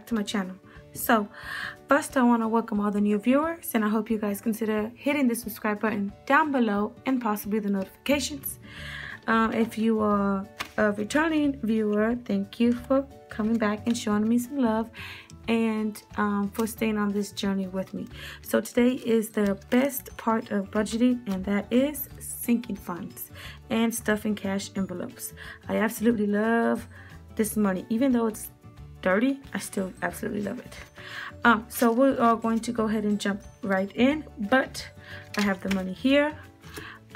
to my channel. So first, I want to welcome all the new viewers, and I hope you guys consider hitting the subscribe button down below and possibly the notifications. If you are a returning viewer, thank you for coming back and showing me some love, and for staying on this journey with me. So today is the best part of budgeting, and that is sinking funds and stuffing cash envelopes. I absolutely love this money. Even though it's dirty, I still absolutely love it. So we are going to go ahead and jump right in, but I have the money here.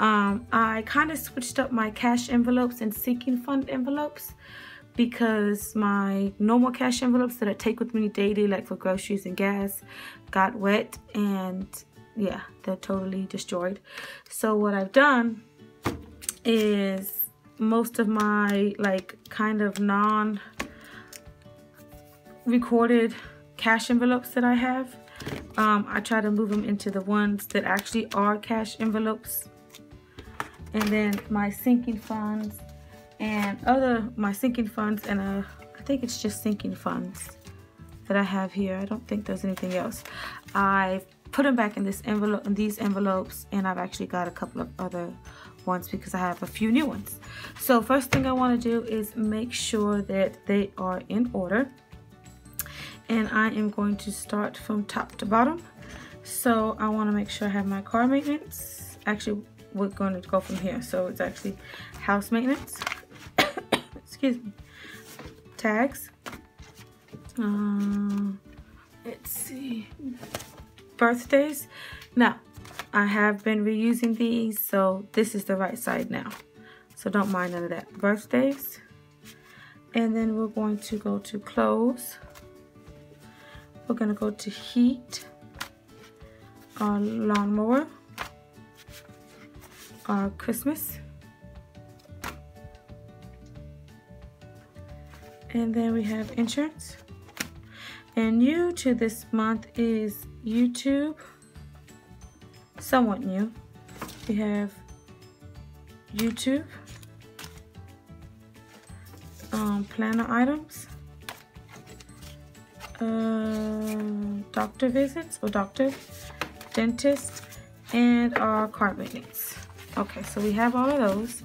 I kind of switched up my cash envelopes and sinking fund envelopes because my normal cash envelopes that I take with me daily, like for groceries and gas, got wet, and yeah, they're totally destroyed. So what I've done is most of my like kind of non-recorded cash envelopes that I have, I try to move them into the ones that actually are cash envelopes. And then my sinking funds and my sinking funds, and I think it's just sinking funds that I have here. I don't think there's anything else. I've put them back in this envelope, in these envelopes, and I've actually got a couple of other ones because I have a few new ones. So first thing I want to do is make sure that they are in order, and I am going to start from top to bottom. So I want to make sure I have my car maintenance. Actually, we're going to go from here. So it's actually house maintenance. Excuse me. Tags. Let's see. Birthdays. Now, I have been reusing these, so this is the right side now. So don't mind none of that. Birthdays. And then we're going to go to clothes. We're going to go to heat. Our lawnmower. Our Christmas. And then we have insurance. And new to this month is YouTube. Somewhat new. We have YouTube. Planner items. Doctor visits or doctor, dentist, and our car maintenance. Okay, so we have all of those.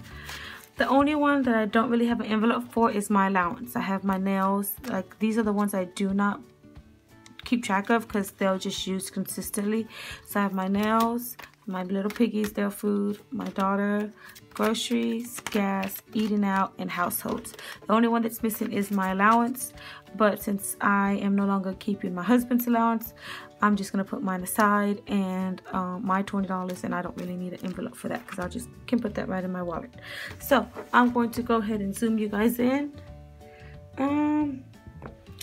The only one that I don't really have an envelope for is my allowance. I have my nails. Like, these are the ones I do not keep track of because they'll just use consistently. So I have my nails, my little piggies, their food, my daughter, groceries, gas, eating out, and households. The only one that's missing is my allowance, but since I am no longer keeping my husband's allowance, I'm just going to put mine aside, and my $20, and I don't really need an envelope for that because I just can put that right in my wallet. So I'm going to go ahead and zoom you guys in.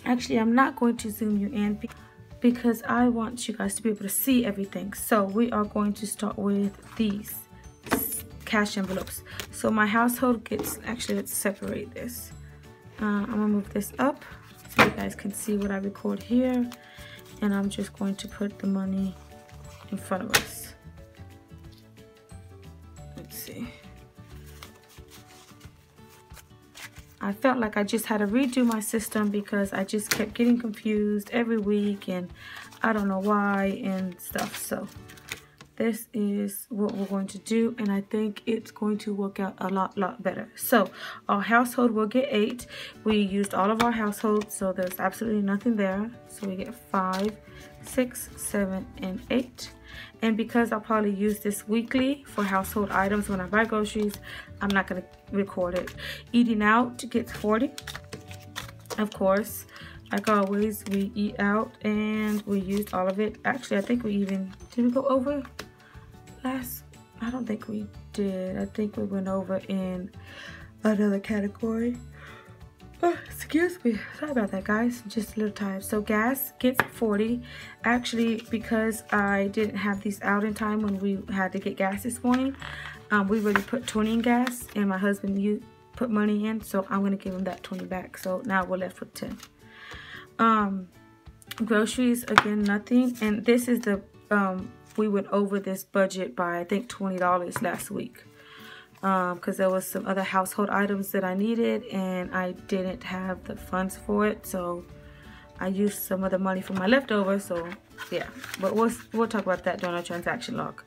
Actually, I'm not going to zoom you in because I want you guys to be able to see everything. So we are going to start with these cash envelopes. So my household gets, actually, let's separate this. I'm gonna move this up so you guys can see what I record here. And I'm just going to put the money in front of us. Let's see. I felt like I just had to redo my system because I just kept getting confused every week, and I don't know why and stuff. So this is what we're going to do, and I think it's going to work out a lot better. So our household will get 8. We used all of our households, so there's absolutely nothing there. So we get 5, 6, 7, and 8. And because I'll probably use this weekly for household items when I buy groceries, I'm not going to record it. Eating out gets 40. Of course, like always, we eat out and we used all of it. Actually, I think we even, did we go over last? I don't think we did. I think we went over in another category. Oh, excuse me, sorry about that, guys. I'm just a little tired. So gas gets 40. Actually, because I didn't have these out in time when we had to get gas this morning, we already put 20 in gas, and my husband put money in, so I'm gonna give him that 20 back. So now we're left with 10. Groceries, again, nothing. And this is the we went over this budget by I think $20 last week. Because there was some other household items that I needed and I didn't have the funds for it, so I used some of the money from my leftovers, so yeah. But we'll talk about that during our transaction log.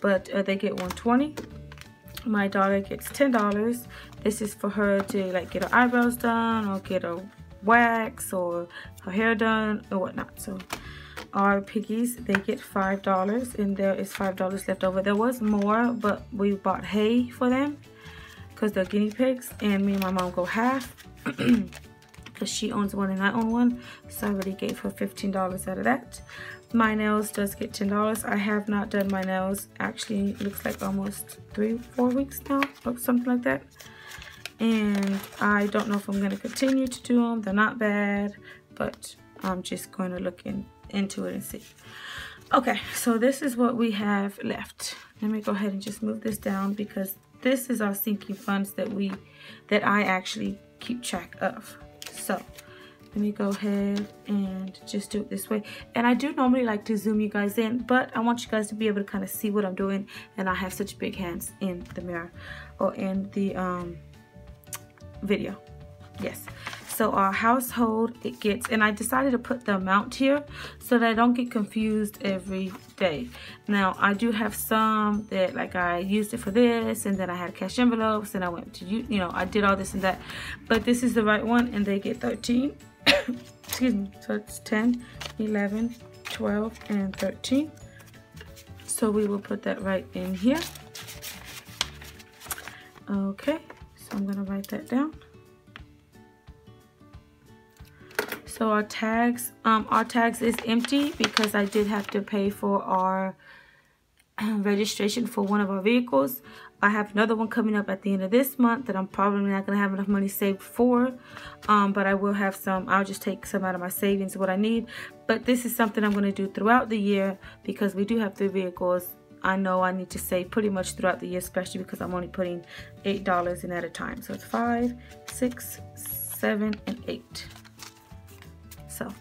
But they get $120. My daughter gets $10. This is for her to like get her eyebrows done or get her wax or her hair done or whatnot. So our piggies, they get $5, and there is $5 left over. There was more, but we bought hay for them because they're guinea pigs, and me and my mom go half because she owns one and I own one, so I already gave her $15 out of that. My nails does get $10. I have not done my nails, actually it looks like almost 3-4 weeks now or something like that, and I don't know if I'm going to continue to do them. They're not bad, but I'm just going to look into it and see. Okay, so this is what we have left. Let me go ahead and just move this down because this is our sinking funds that I actually keep track of. So let me go ahead and just do it this way. And I do normally like to zoom you guys in, but I want you guys to be able to kind of see what I'm doing, and I have such big hands in the mirror or in the video. Yes. So our household, it gets, and I decided to put the amount here so that I don't get confused every day. Now I do have some that like I used it for this, and then I had cash envelopes, and I went to you know, I did all this and that, but this is the right one, and they get 13. Excuse me. So it's 10, 11, 12, and 13. So we will put that right in here. Okay, so I'm gonna write that down. So our tags is empty because I did have to pay for our registration for one of our vehicles. I have another one coming up at the end of this month that I'm probably not going to have enough money saved for, but I will have some. I'll just take some out of my savings, what I need. But this is something I'm going to do throughout the year because we do have 3 vehicles. I know I need to save pretty much throughout the year, especially because I'm only putting $8 in at a time. So it's 5, 6, 7, and 8. So,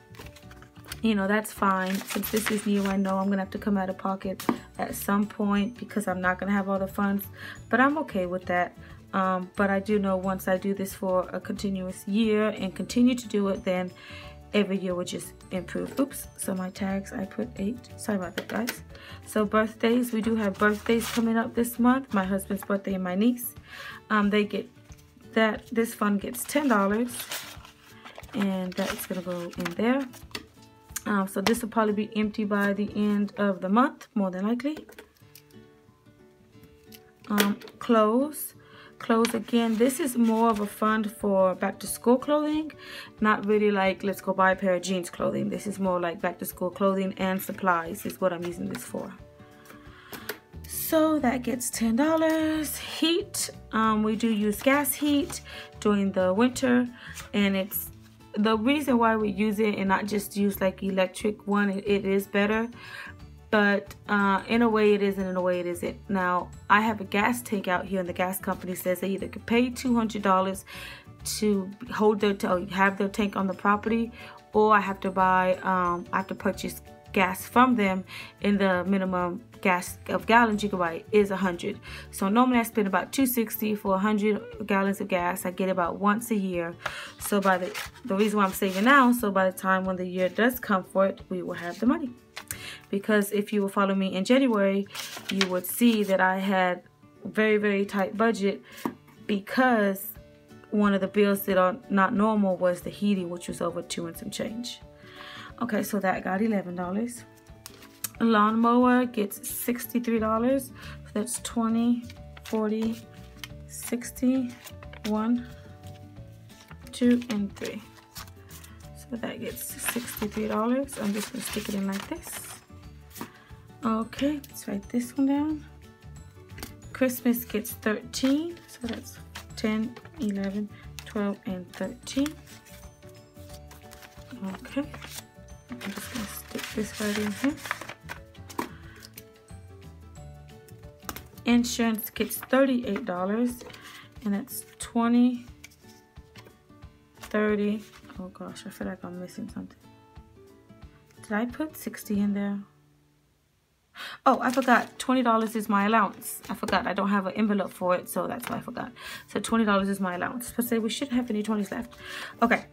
you know, that's fine. Since this is new, I know I'm going to have to come out of pocket at some point because I'm not going to have all the funds. But I'm okay with that. But I do know once I do this for a continuous year and continue to do it, then every year will just improve. Oops. So my tags, I put 8. Sorry about that, guys. So birthdays, we do have birthdays coming up this month. My husband's birthday and my niece. They get that. This fund gets $10. And that's going to go in there. So this will probably be empty by the end of the month, more than likely. Clothes again, this is more of a fund for back to school clothing, not really like let's go buy a pair of jeans clothing. This is more like back to school clothing and supplies is what I'm using this for. So that gets $10. Heat, we do use gas heat during the winter, and it's the reason why we use it and not just use like electric one. It is better, but in a way it is and in a way it isn't. Now I have a gas tank out here, and the gas company says they either could pay $200 to hold have their tank on the property, or I have to buy I have to purchase gas from them, and the minimum gas of gallons you can buy is 100. So normally I spend about $260 for 100 gallons of gas. I get about once a year. So by the reason why I'm saving now, so by the time when the year does come for it, we will have the money. Because if you will follow me in January, you would see that I had very, very tight budget because one of the bills that are not normal was the heating, which was over $2 and some change. Okay, so that got $11. Lawnmower gets $63. So that's 20, 40, 60, 1, 2, and 3. So that gets $63. I'm just gonna stick it in like this. Okay, let's write this one down. Christmas gets 13. So that's 10, 11, 12, and 13. Okay. I'm just going to stick this right in here. Insurance gets $38, and that's 20, 30. Oh gosh, I feel like I'm missing something. Did I put 60 in there? Oh, I forgot. $20 is my allowance. I forgot. I don't have an envelope for it, so that's why I forgot. So $20 is my allowance. Let's say we shouldn't have any 20s left. Okay.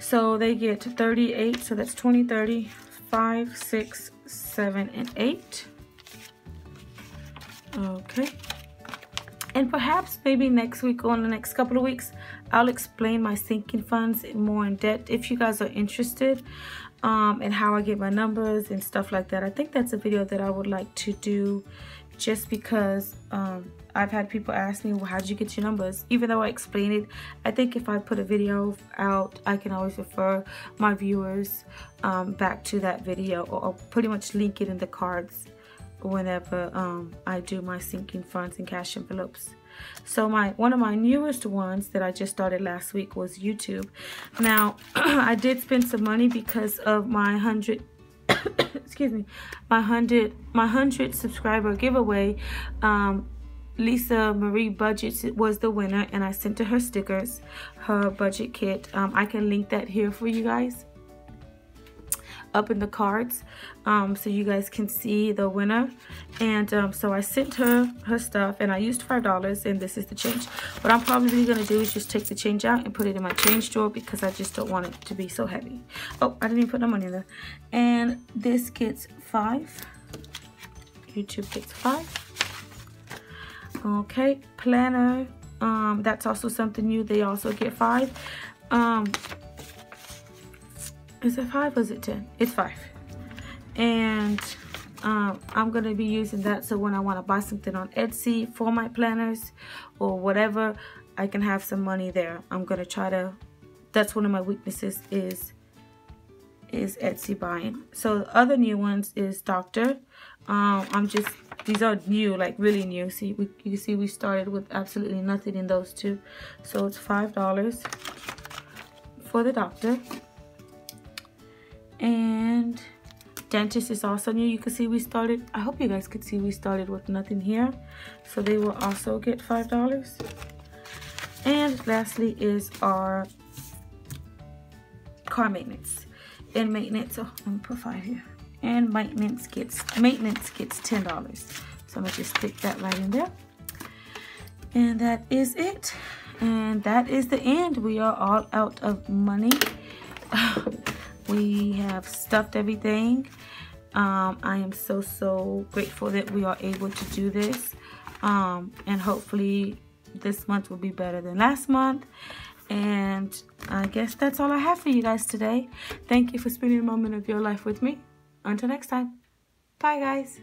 So they get 38, so that's 20, 30, 5, 6, 7, and 8. Okay. And perhaps maybe next week or in the next couple of weeks, I'll explain my sinking funds more in depth if you guys are interested, and how I get my numbers and stuff like that. I think that's a video that I would like to do, just because I've had people ask me, well, how'd you get your numbers? Even though I explain it, I think if I put a video out, I can always refer my viewers back to that video, or pretty much link it in the cards whenever I do my sinking funds and cash envelopes. So one of my newest ones that I just started last week was YouTube. Now I did spend some money because of my 100 excuse me, my 100 subscriber giveaway. Lisa Marie Budgets was the winner, and I sent her her stickers, her budget kit. I can link that here for you guys up in the cards, so you guys can see the winner. And so I sent her her stuff, and I used $5, and this is the change. What I'm probably gonna do is just take the change out and put it in my change drawer, because I just don't want it to be so heavy. Oh, I didn't even put no money in there. And this gets 5. YouTube gets 5. Okay, planner, that's also something new. They also get 5. Is it 5 or is it 10? It's 5. And I'm going to be using that, so when I want to buy something on Etsy for my planners or whatever, I can have some money there. I'm going to try to, that's one of my weaknesses is Etsy buying. So the other new ones is Doctor. These are new, like really new. See, you can see we started with absolutely nothing in those two. So it's $5 for the Doctor. And Dentist is also new. You can see we started, I hope you guys could see we started with nothing here. So they will also get $5. And lastly is our car maintenance. And maintenance, oh, let me put 5 here. And maintenance gets $10. So I'm gonna just stick that right in there. And that is it. And that is the end. We are all out of money. We have stuffed everything. I am so grateful that we are able to do this. And hopefully this month will be better than last month. And I guess that's all I have for you guys today. Thank you for spending a moment of your life with me. Until next time. Bye, guys.